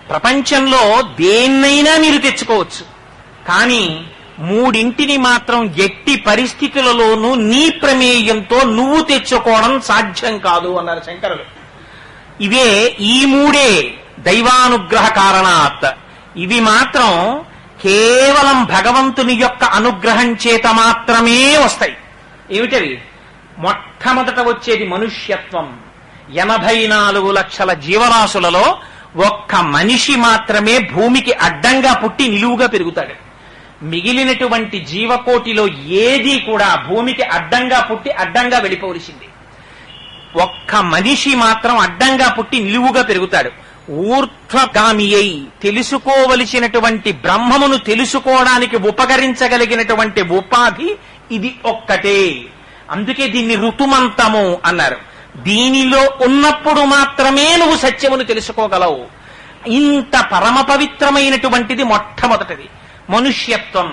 ప్రపంచంలో దేన్నైనా మీరు తెచ్చుకోవచ్చు, కానీ మూడింటిని మాత్రం ఎట్టి పరిస్థితులలోనూ నీ ప్రమేయంతో నువ్వు తెచ్చుకోవడం సాధ్యం కాదు అన్నారు శంకరులు. ఇవే ఈ మూడే దైవానుగ్రహ కారణాత్. ఇవి మాత్రం కేవలం భగవంతుని యొక్క అనుగ్రహం చేత మాత్రమే వస్తాయి. ఏమిటవి? మొట్టమొదట వచ్చేది మనుష్యత్వం. 84 లక్షల జీవరాశులలో ఒక్క మనిషి మాత్రమే భూమికి అడ్డంగా పుట్టి నిలువుగా పెరుగుతాడు. మిగిలినటువంటి జీవకోటిలో ఏది కూడా భూమికి అడ్డంగా పుట్టి అడ్డంగా వెళ్ళిపోవలసింది. ఒక్క మనిషి మాత్రం అడ్డంగా పుట్టి నిలువుగా పెరుగుతాడు. ఊర్ధ్వగామి అయి తెలుసుకోవలసినటువంటి బ్రహ్మమును తెలుసుకోవడానికి ఉపకరించగలిగినటువంటి ఉపాధి ఇది ఒక్కటే. అందుకే దీన్ని ఋతుమంతము అన్నారు. దీనిలో ఉన్నప్పుడు మాత్రమే నువ్వు సత్యమును తెలుసుకోగలవు. ఇంత పరమ పవిత్రమైనటువంటిది మొట్టమొదటిది మనుష్యత్వం.